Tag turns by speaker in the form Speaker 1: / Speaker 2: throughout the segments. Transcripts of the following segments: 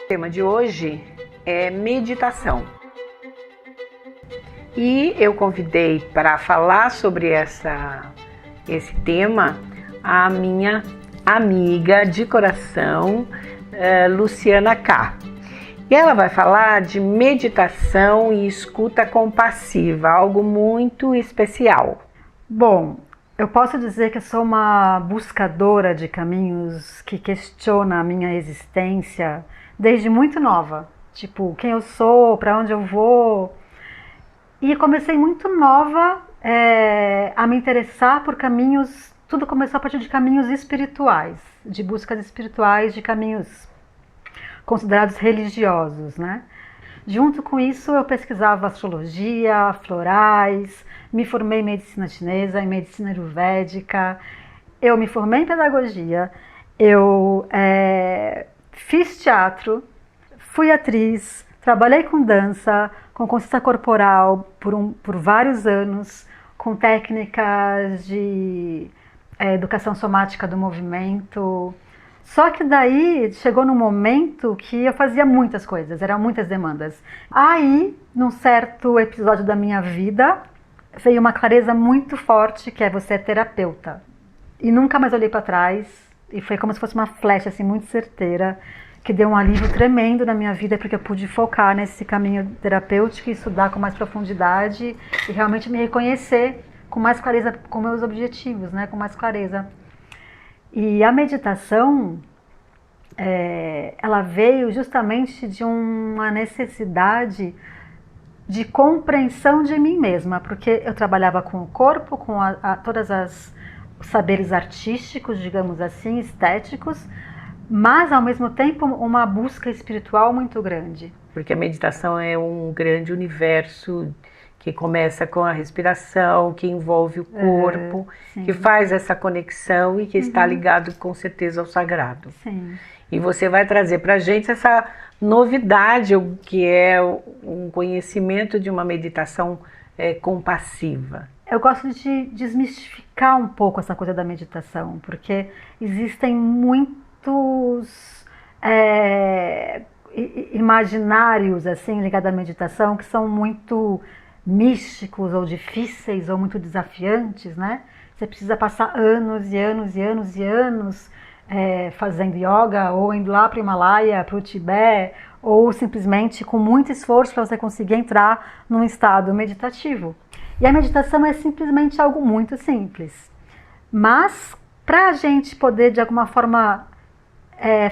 Speaker 1: O tema de hoje é meditação. E eu convidei para falar sobre esse tema a minha amiga de coração, Luciana K. E ela vai falar de meditação e escuta compassiva, algo muito especial.
Speaker 2: Bom, eu posso dizer que eu sou uma buscadora de caminhos que questiona a minha existência desde muito nova. Tipo, quem eu sou, para onde eu vou. E comecei muito nova a me interessar por caminhos. Tudo começou a partir de caminhos espirituais, de buscas espirituais, de caminhos considerados religiosos, né? Junto com isso, eu pesquisava astrologia, florais, me formei em medicina chinesa, em medicina ayurvédica, eu me formei em pedagogia, eu fiz teatro, fui atriz, trabalhei com dança, com consciência corporal por vários anos, com técnicas de educação somática do movimento. Só que daí chegou num momento que eu fazia muitas coisas, eram muitas demandas. Aí, num certo episódio da minha vida, veio uma clareza muito forte, que é você é terapeuta. E nunca mais olhei para trás, e foi como se fosse uma flecha assim, muito certeira, que deu um alívio tremendo na minha vida, porque eu pude focar nesse caminho terapêutico, estudar com mais profundidade e realmente me reconhecer com mais clareza com meus objetivos, né? Com mais clareza. E a meditação, ela veio justamente de uma necessidade de compreensão de mim mesma, porque eu trabalhava com o corpo, com todos os saberes artísticos, digamos assim, estéticos, mas ao mesmo tempo uma busca espiritual muito grande.
Speaker 1: Porque a meditação é um grande universo que começa com a respiração, que envolve o corpo, que faz essa conexão e que está ligado com certeza ao sagrado.
Speaker 2: Sim.
Speaker 1: E você vai trazer para a gente essa novidade, que é um conhecimento de uma meditação compassiva.
Speaker 2: Eu gosto de desmistificar um pouco essa coisa da meditação, porque existem muitos imaginários assim ligados à meditação que são muito místicos ou difíceis ou muito desafiantes, né? Você precisa passar anos e anos e anos e anos fazendo yoga, ou indo lá para o Himalaia, para o Tibete, ou simplesmente com muito esforço para você conseguir entrar num estado meditativo. E a meditação é simplesmente algo muito simples. Mas para a gente poder de alguma forma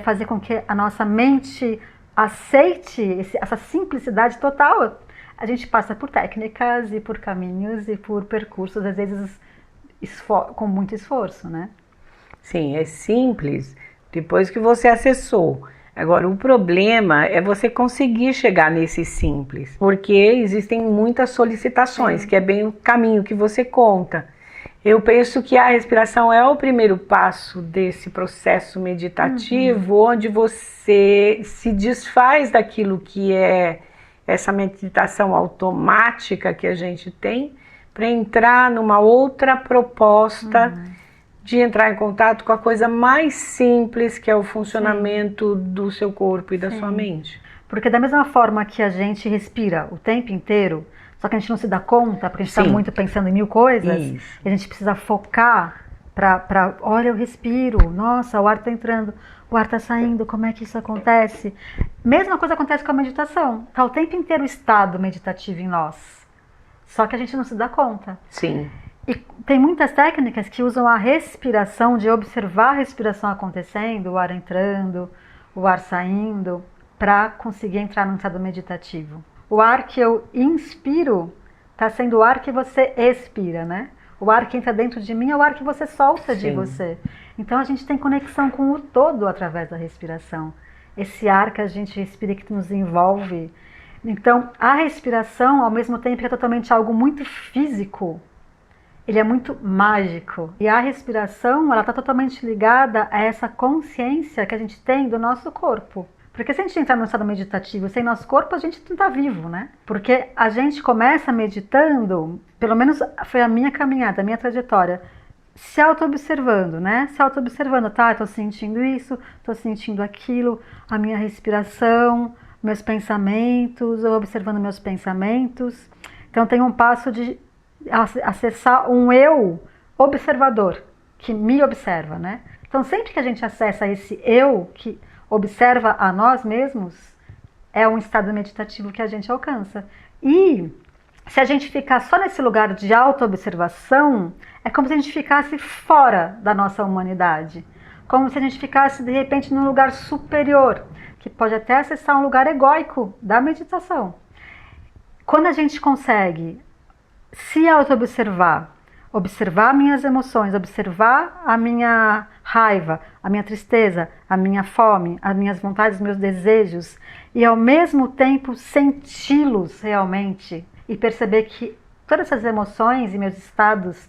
Speaker 2: fazer com que a nossa mente aceite essa simplicidade total, a gente passa por técnicas e por caminhos e por percursos, às vezes com muito esforço, né?
Speaker 1: Sim, é simples depois que você acessou. Agora, o problema é você conseguir chegar nesse simples, porque existem muitas solicitações, que é bem o caminho que você conta. Eu penso que a respiração é o primeiro passo desse processo meditativo, onde você se desfaz daquilo que é essa meditação automática que a gente tem, para entrar numa outra proposta de entrar em contato com a coisa mais simples, que é o funcionamento do seu corpo e da sua mente.
Speaker 2: Porque da mesma forma que a gente respira o tempo inteiro, só que a gente não se dá conta, porque a gente está muito pensando em mil coisas, e a gente precisa focar olha, eu respiro, nossa, o ar está entrando, o ar está saindo, como é que isso acontece? Mesma coisa acontece com a meditação, está o tempo inteiro o estado meditativo em nós, só que a gente não se dá conta.
Speaker 1: Sim.
Speaker 2: E tem muitas técnicas que usam a respiração, de observar a respiração acontecendo, o ar entrando, o ar saindo, para conseguir entrar num estado meditativo. O ar que eu inspiro está sendo o ar que você expira, né? O ar que entra dentro de mim é o ar que você solta de você. Então a gente tem conexão com o todo através da respiração. Esse ar que a gente respira, que nos envolve. Então a respiração, ao mesmo tempo que é totalmente algo muito físico, ele é muito mágico. E a respiração, ela está totalmente ligada a essa consciência que a gente tem do nosso corpo. Porque se a gente entrar no estado meditativo sem nosso corpo, a gente não está vivo, né? Porque a gente começa meditando, pelo menos foi a minha caminhada, a minha trajetória. se auto-observando, né? Se auto-observando, tá? Eu tô sentindo isso, tô sentindo aquilo, a minha respiração, meus pensamentos, eu observando meus pensamentos. Então tem um passo de acessar um eu observador, que me observa, né? Então sempre que a gente acessa esse eu que observa a nós mesmos, é um estado meditativo que a gente alcança. E se a gente ficar só nesse lugar de auto-observação, é como se a gente ficasse fora da nossa humanidade. Como se a gente ficasse, de repente, num lugar superior, que pode até acessar um lugar egóico da meditação. Quando a gente consegue se auto-observar, observar minhas emoções, observar a minha raiva, a minha tristeza, a minha fome, as minhas vontades, os meus desejos, e ao mesmo tempo senti-los realmente, e perceber que todas essas emoções e meus estados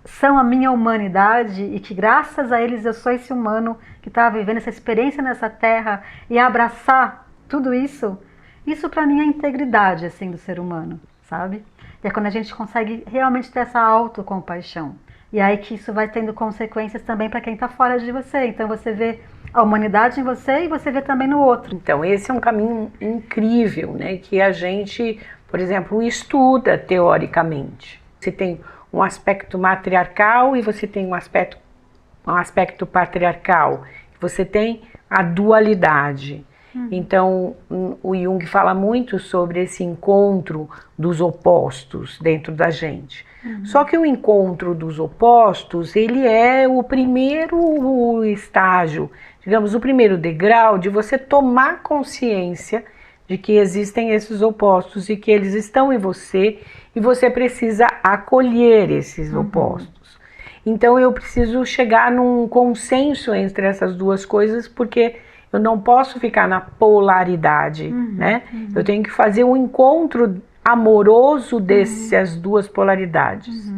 Speaker 2: são a minha humanidade e que graças a eles eu sou esse humano que está vivendo essa experiência nessa terra, e abraçar tudo isso, isso para mim é a integridade assim do ser humano, sabe? E é quando a gente consegue realmente ter essa autocompaixão. E aí que isso vai tendo consequências também para quem está fora de você. Então você vê a humanidade em você e você vê também no outro.
Speaker 1: Então esse é um caminho incrível, né? Que a gente, por exemplo, estuda teoricamente. Você tem um aspecto matriarcal e você tem um aspecto patriarcal. Você tem a dualidade. Então, o Jung fala muito sobre esse encontro dos opostos dentro da gente. Só que o encontro dos opostos, ele é o primeiro estágio, digamos, o primeiro degrau de você tomar consciência de que existem esses opostos e que eles estão em você e você precisa acolher esses opostos. Então, eu preciso chegar num consenso entre essas duas coisas, porque eu não posso ficar na polaridade, né? Eu tenho que fazer um encontro amoroso dessas duas polaridades.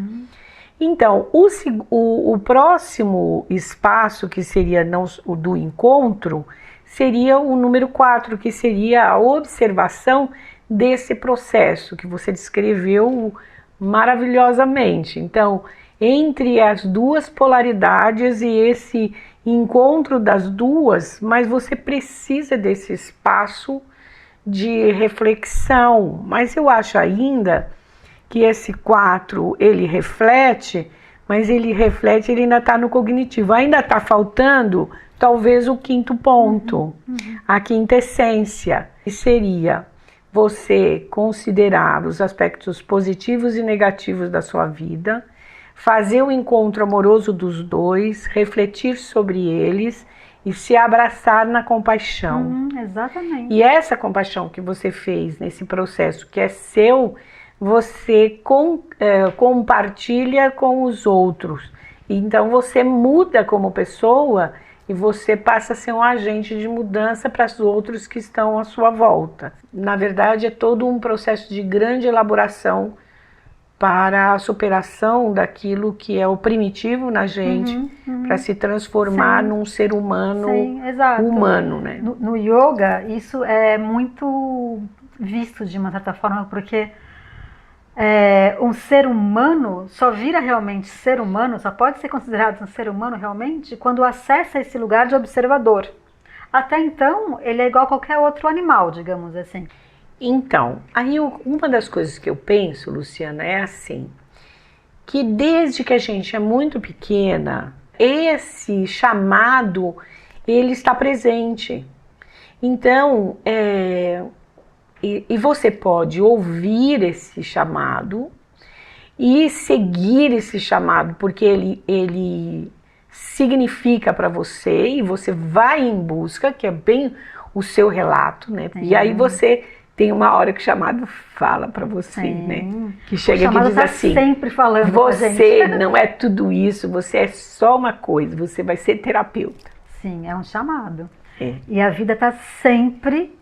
Speaker 1: Então, o próximo espaço, que seria não o do encontro, seria o número 4, que seria a observação desse processo que você descreveu maravilhosamente. Então, entre as duas polaridades e esse encontro das duas, mas você precisa desse espaço de reflexão. Mas eu acho ainda que esse 4, ele reflete, mas ele ainda está no cognitivo. Ainda está faltando, talvez, o 5º ponto, a 5ª essência, que seria você considerar os aspectos positivos e negativos da sua vida, fazer o encontro amoroso dos dois, refletir sobre eles e se abraçar na compaixão.
Speaker 2: Exatamente.
Speaker 1: E essa compaixão que você fez nesse processo, que é seu, você compartilha com os outros. Então você muda como pessoa e você passa a ser um agente de mudança para os outros que estão à sua volta. Na verdade, é todo um processo de grande elaboração para a superação daquilo que é o primitivo na gente, para se transformar num ser humano, humano, né?
Speaker 2: No yoga, isso é muito visto de uma certa forma, porque um ser humano só vira realmente ser humano, só pode ser considerado um ser humano realmente quando acessa esse lugar de observador. Até então, ele é igual a qualquer outro animal, digamos assim.
Speaker 1: Então, aí uma das coisas que eu penso, Luciana, é assim, que desde que a gente é muito pequena, esse chamado, ele está presente. Então, e você pode ouvir esse chamado e seguir esse chamado, porque ele significa para você e você vai em busca, que é bem o seu relato, né? E aí você tem uma hora que o chamado fala para você, né? Que chega aqui e diz assim,
Speaker 2: sempre falando
Speaker 1: você não é tudo isso, você é só uma coisa, você vai ser terapeuta.
Speaker 2: Sim, é um chamado. E a vida está sempre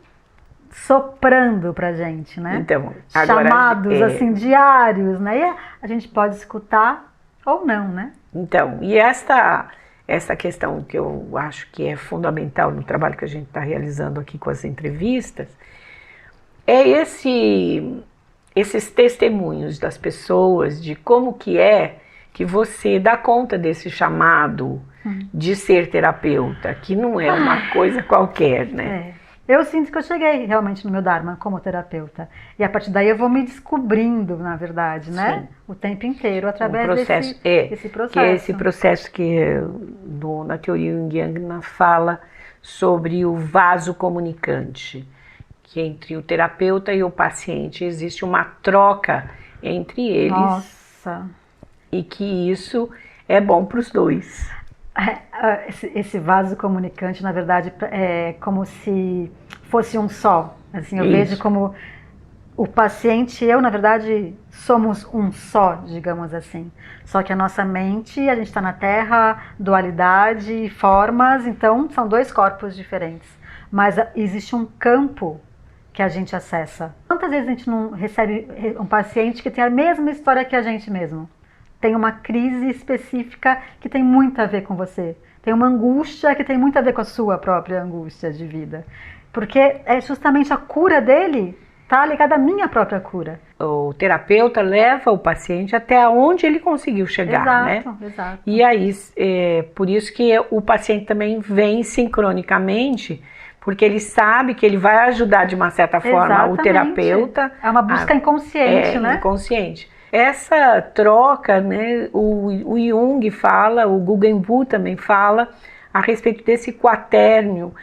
Speaker 2: soprando pra gente, né?
Speaker 1: Então, agora,
Speaker 2: chamados assim diários, né? E a gente pode escutar ou não, né?
Speaker 1: Então, e essa questão que eu acho que é fundamental no trabalho que a gente está realizando aqui com as entrevistas, é esses testemunhos das pessoas de como que é que você dá conta desse chamado de ser terapeuta, que não é uma coisa qualquer, né?
Speaker 2: Eu sinto que eu cheguei realmente no meu Dharma como terapeuta. E a partir daí eu vou me descobrindo, na verdade, né? Sim. O tempo inteiro, através desse processo.
Speaker 1: Que é esse processo que na teoria junguiana fala sobre o vaso comunicante, que entre o terapeuta e o paciente existe uma troca entre eles.
Speaker 2: Nossa!
Speaker 1: E que isso é bom para os dois.
Speaker 2: Esse vaso comunicante, na verdade, é como se fosse um só. Assim, eu vejo como o paciente e eu, na verdade, somos um só, digamos assim. Só que a nossa mente, a gente está na Terra, dualidade, formas, então são dois corpos diferentes. Mas existe um campo que a gente acessa. Quantas vezes a gente não recebe um paciente que tem a mesma história que a gente mesmo? Tem uma crise específica que tem muito a ver com você. Tem uma angústia que tem muito a ver com a sua própria angústia de vida. Porque é justamente a cura dele está ligada à minha própria cura.
Speaker 1: O terapeuta leva o paciente até onde ele conseguiu chegar, né?
Speaker 2: Exato.
Speaker 1: E aí, por isso que o paciente também vem sincronicamente, porque ele sabe que ele vai ajudar de uma certa forma o terapeuta.
Speaker 2: É uma busca inconsciente, né?
Speaker 1: Inconsciente. Essa troca, né, o Jung fala, o Guggenheim também fala a respeito desse quaternio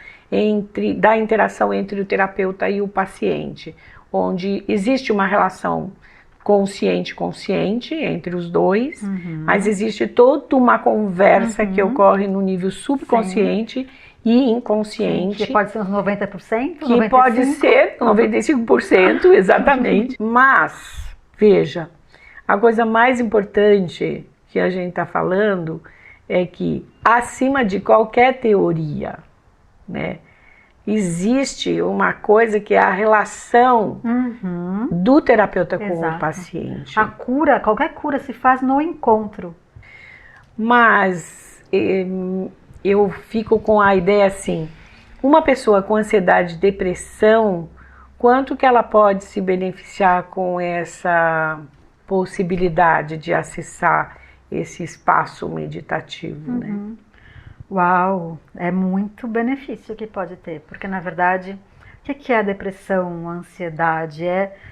Speaker 1: da interação entre o terapeuta e o paciente, onde existe uma relação consciente-consciente entre os dois, mas existe toda uma conversa que ocorre no nível subconsciente e inconsciente.
Speaker 2: Que pode ser uns 90%,
Speaker 1: que 95%. Pode ser 95%, exatamente. Mas, veja, a coisa mais importante que a gente está falando é que, acima de qualquer teoria, né, existe uma coisa que é a relação do terapeuta com o paciente.
Speaker 2: A cura, qualquer cura se faz no encontro.
Speaker 1: Mas eu fico com a ideia assim, uma pessoa com ansiedade e depressão, quanto que ela pode se beneficiar com essa possibilidade de acessar esse espaço meditativo, né?
Speaker 2: Uau, é muito benefício que pode ter, porque na verdade, o que é a depressão, a ansiedade?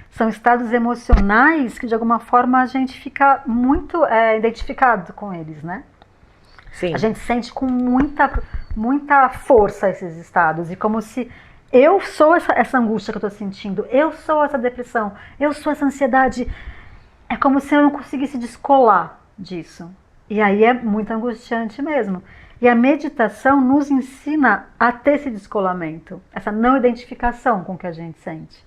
Speaker 2: São estados emocionais que de alguma forma a gente fica muito identificado com eles, né?
Speaker 1: Sim.
Speaker 2: A gente sente com muita força esses estados, e como se eu sou essa angústia que eu estou sentindo, eu sou essa depressão, eu sou essa ansiedade. É como se eu não conseguisse descolar disso. E aí é muito angustiante mesmo. E a meditação nos ensina a ter esse descolamento, essa não identificação com o que a gente sente.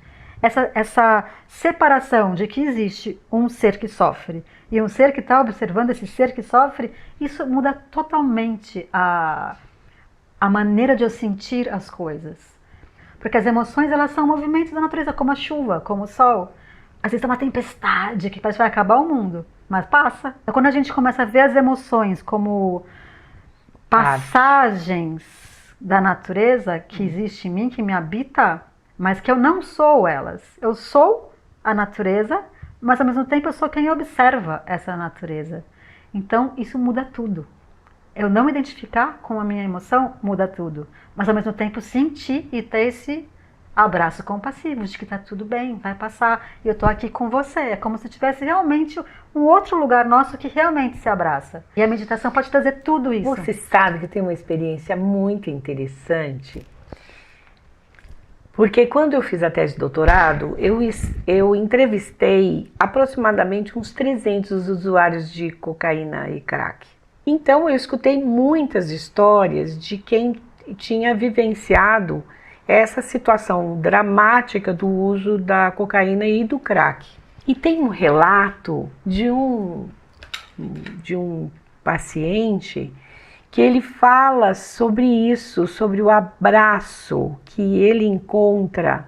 Speaker 2: Essa separação de que existe um ser que sofre e um ser que está observando esse ser que sofre, isso muda totalmente a maneira de eu sentir as coisas. Porque as emoções, elas são movimentos da natureza, como a chuva, como o sol. Às vezes é uma tempestade que parece que vai acabar o mundo, mas passa. Então, quando a gente começa a ver as emoções como passagens da natureza que existe em mim, que me habita, mas que eu não sou elas. Eu sou a natureza, mas ao mesmo tempo eu sou quem observa essa natureza. Então isso muda tudo. Eu não me identificar com a minha emoção muda tudo, mas ao mesmo tempo sentir e ter esse abraço compassivo de que tá tudo bem, vai passar, e eu tô aqui com você. É como se tivesse realmente um outro lugar nosso que realmente se abraça. E a meditação pode trazer tudo isso.
Speaker 1: Você sabe que tem uma experiência muito interessante, porque quando eu fiz a tese de doutorado, eu entrevistei aproximadamente uns 300 usuários de cocaína e crack. Então eu escutei muitas histórias de quem tinha vivenciado essa situação dramática do uso da cocaína e do crack. E tem um relato de um paciente que ele fala sobre isso, sobre o abraço que ele encontra,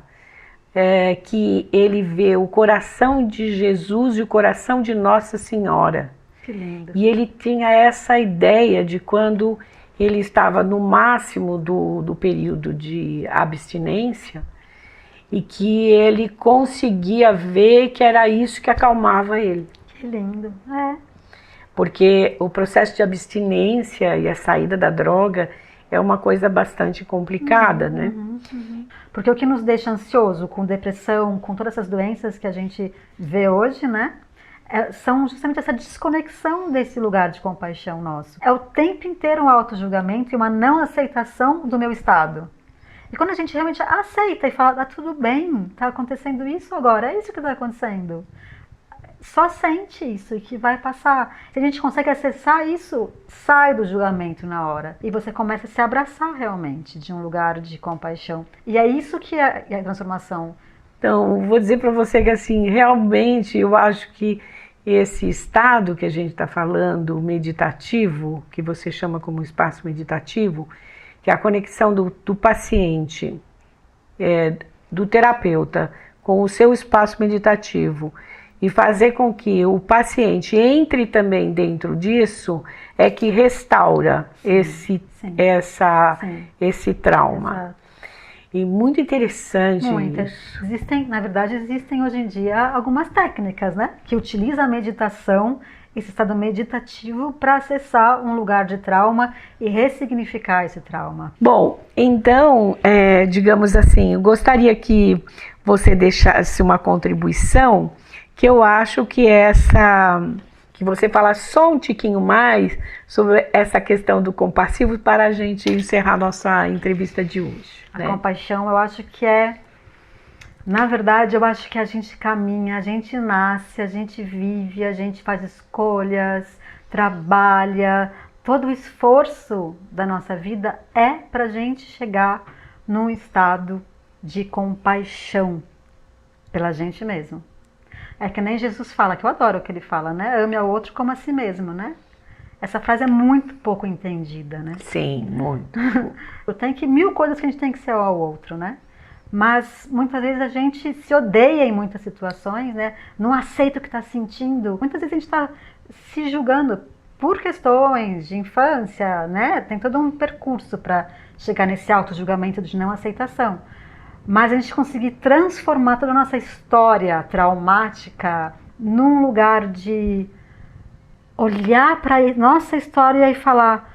Speaker 1: que ele vê o coração de Jesus e o coração de Nossa Senhora.
Speaker 2: Que lindo.
Speaker 1: E ele tinha essa ideia de quando ele estava no máximo do período de abstinência e que ele conseguia ver que era isso que acalmava ele.
Speaker 2: Que lindo,
Speaker 1: Porque o processo de abstinência e a saída da droga é uma coisa bastante complicada, né?
Speaker 2: Porque o que nos deixa ansioso, com depressão, com todas essas doenças que a gente vê hoje, né? São justamente essa desconexão desse lugar de compaixão nosso. É o tempo inteiro um auto-julgamento e uma não aceitação do meu estado. E quando a gente realmente aceita e fala, tudo bem, tá acontecendo isso agora, é isso que está acontecendo. Só sente isso e que vai passar. Se a gente consegue acessar isso, sai do julgamento na hora. E você começa a se abraçar realmente de um lugar de compaixão. E é isso que é a transformação.
Speaker 1: Então, vou dizer para você que assim, realmente eu acho que esse estado que a gente está falando, meditativo, que você chama como espaço meditativo, que é a conexão do paciente, do terapeuta, com o seu espaço meditativo, e fazer com que o paciente entre também dentro disso, é que restaura esse trauma.
Speaker 2: Exato.
Speaker 1: E muito interessante
Speaker 2: isso. Na verdade, existem hoje em dia algumas técnicas, né? Que utilizam a meditação, esse estado meditativo, para acessar um lugar de trauma e ressignificar esse trauma.
Speaker 1: Bom, então, digamos assim, eu gostaria que você deixasse uma contribuição, que eu acho que que você fala só um tiquinho mais sobre essa questão do compassivo para a gente encerrar nossa entrevista de hoje.
Speaker 2: A compaixão, eu acho que na verdade, eu acho que a gente caminha, a gente nasce, a gente vive, a gente faz escolhas, trabalha. Todo o esforço da nossa vida é para a gente chegar num estado de compaixão pela gente mesmo. É que nem Jesus fala, que eu adoro o que ele fala, né? Ame ao outro como a si mesmo, né? Essa frase é muito pouco entendida, né?
Speaker 1: Sim, muito.
Speaker 2: Tem que 1000 coisas que a gente tem que ser ao outro, né? Mas muitas vezes a gente se odeia em muitas situações, né? Não aceita o que está sentindo. Muitas vezes a gente está se julgando por questões de infância, né? Tem todo um percurso para chegar nesse auto-julgamento de não aceitação. Mas a gente conseguir transformar toda a nossa história traumática num lugar de olhar para a nossa história e falar,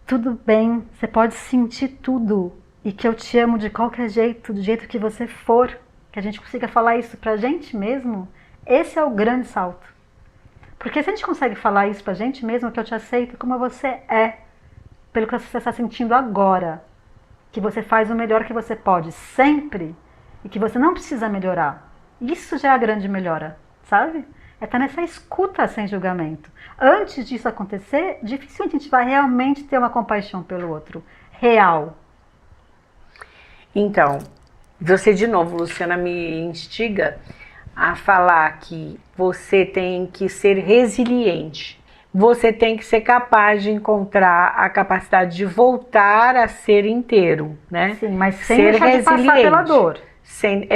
Speaker 2: tudo bem, você pode sentir tudo e que eu te amo de qualquer jeito, do jeito que você for, que a gente consiga falar isso pra gente mesmo, esse é o grande salto. Porque se a gente consegue falar isso pra gente mesmo, que eu te aceito como você é, pelo que você está sentindo agora, que você faz o melhor que você pode sempre e que você não precisa melhorar, isso já é a grande melhora, sabe? É estar nessa escuta sem julgamento. Antes disso acontecer, dificilmente a gente vai realmente ter uma compaixão pelo outro, real.
Speaker 1: Então, você de novo, Luciana, me instiga a falar que você tem que ser resiliente. Você tem que ser capaz de encontrar a capacidade de voltar a ser inteiro, né?
Speaker 2: Sim, mas sem deixar de passar pela dor.
Speaker 1: Sem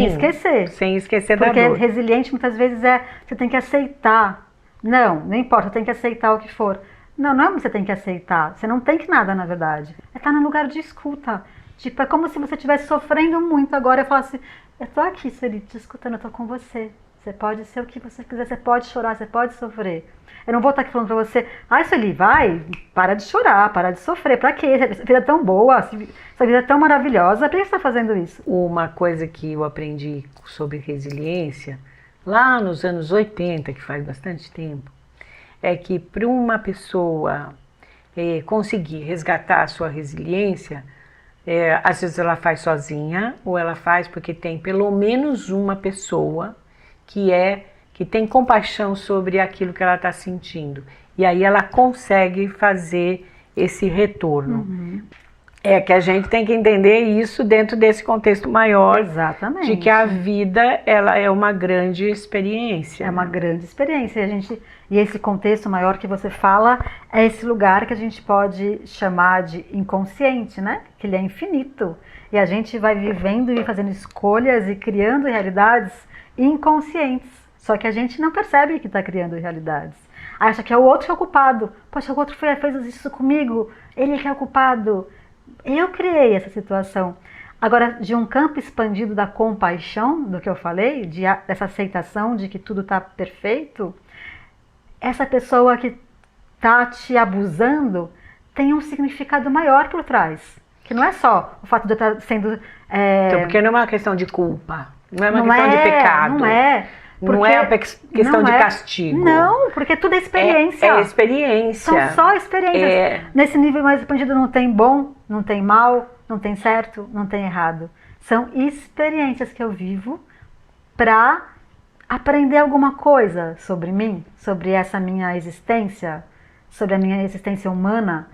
Speaker 2: esquecer.
Speaker 1: Sem esquecer da dor.
Speaker 2: Porque resiliente muitas vezes você tem que aceitar. Não importa, tem que aceitar o que for. Não é que você tem que aceitar. Você não tem que nada, na verdade. É estar no lugar de escuta. Tipo, é como se você estivesse sofrendo muito agora e falasse, eu tô aqui, Sueli, te escutando, eu tô com você. Você pode ser o que você quiser, você pode chorar, você pode sofrer. Eu não vou estar aqui falando pra você, Sueli, vai, para de chorar, para de sofrer. Pra quê? Essa vida é tão boa, essa vida é tão maravilhosa, por que você tá fazendo isso?
Speaker 1: Uma coisa que eu aprendi sobre resiliência, lá nos anos 80, que faz bastante tempo, é que para uma pessoa conseguir resgatar a sua resiliência, às vezes ela faz sozinha, ou ela faz porque tem pelo menos uma pessoa que tem compaixão sobre aquilo que ela está sentindo. E aí ela consegue fazer esse retorno.
Speaker 2: Uhum.
Speaker 1: É que a gente tem que entender isso dentro desse contexto maior.
Speaker 2: Exatamente.
Speaker 1: De que a vida, ela é uma grande experiência.
Speaker 2: É uma grande experiência. E esse contexto maior que você fala é esse lugar que a gente pode chamar de inconsciente, né? Que ele é infinito. E a gente vai vivendo e fazendo escolhas e criando realidades inconscientes. Só que a gente não percebe que está criando realidades. Acha que é o outro que é o culpado. Poxa, o outro fez isso comigo. Ele que é o culpado. Eu criei essa situação. Agora, de um campo expandido da compaixão, do que eu falei, dessa aceitação de que tudo está perfeito, essa pessoa que tá te abusando tem um significado maior por trás. Que não é só o fato de eu estar sendo...
Speaker 1: Então, porque não é uma questão de culpa, não é uma questão de pecado.
Speaker 2: Não é.
Speaker 1: Não é a questão de castigo.
Speaker 2: Não, porque tudo é experiência.
Speaker 1: É experiência.
Speaker 2: São só experiências. Nesse nível mais expandido não tem bom, não tem mal, não tem certo, não tem errado. São experiências que eu vivo para aprender alguma coisa sobre mim, sobre essa minha existência, sobre a minha existência humana.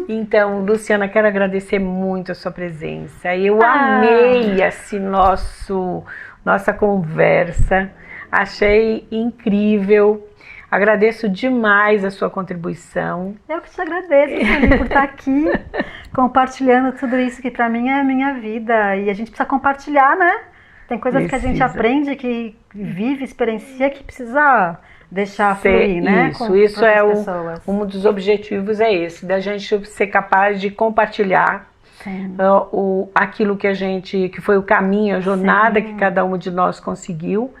Speaker 1: Então, Luciana, quero agradecer muito a sua presença. Eu amei nossa conversa. Achei incrível. Agradeço demais a sua contribuição.
Speaker 2: Eu que te agradeço, Sueli, por estar aqui compartilhando tudo isso que para mim é a minha vida. E a gente precisa compartilhar, né? Tem coisas que a gente aprende, que vive, experiencia, que precisa deixar fluir, né?
Speaker 1: Isso é um dos objetivos, é esse, da gente ser capaz de compartilhar aquilo que foi o caminho, a jornada que cada um de nós conseguiu.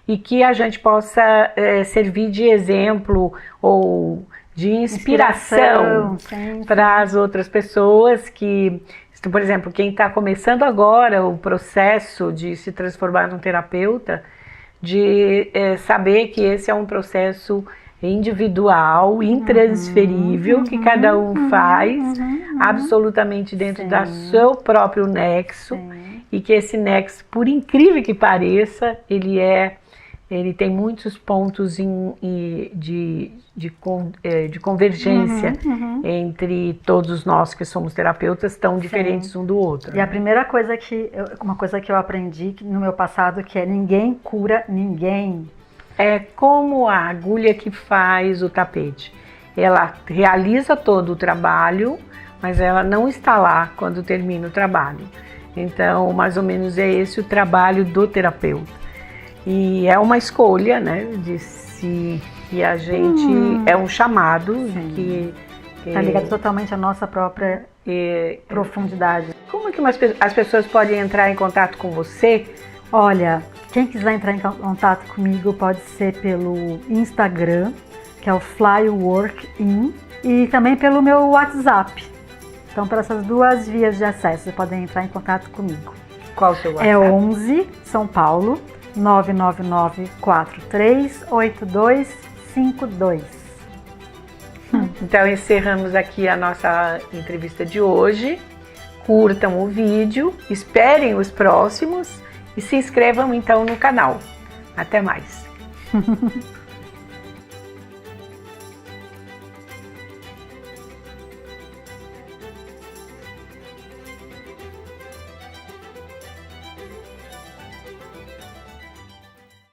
Speaker 1: E que a gente possa servir de exemplo ou de inspiração para as outras pessoas que, por exemplo, quem está começando agora o processo de se transformar num terapeuta, de saber que esse é um processo individual, intransferível, que cada um faz absolutamente dentro do seu próprio nexo, e que esse nexo, por incrível que pareça, ele tem muitos pontos de convergência entre todos nós que somos terapeutas, tão diferentes um do outro.
Speaker 2: E a primeira coisa uma coisa que eu aprendi no meu passado, que é ninguém cura ninguém.
Speaker 1: É como a agulha que faz o tapete. Ela realiza todo o trabalho, mas ela não está lá quando termina o trabalho. Então, mais ou menos é esse o trabalho do terapeuta. E é uma escolha, né, que a gente é um chamado que
Speaker 2: está ligado totalmente à nossa própria profundidade.
Speaker 1: Como é que as pessoas podem entrar em contato com você?
Speaker 2: Olha, quem quiser entrar em contato comigo pode ser pelo Instagram, que é o FlyWorkIn, e também pelo meu WhatsApp. Então, por essas duas vias de acesso, vocês podem entrar em contato comigo.
Speaker 1: Qual o seu WhatsApp?
Speaker 2: É 11 São Paulo 999-438252.
Speaker 1: Então encerramos aqui a nossa entrevista de hoje. Curtam o vídeo, esperem os próximos e se inscrevam então no canal. Até mais!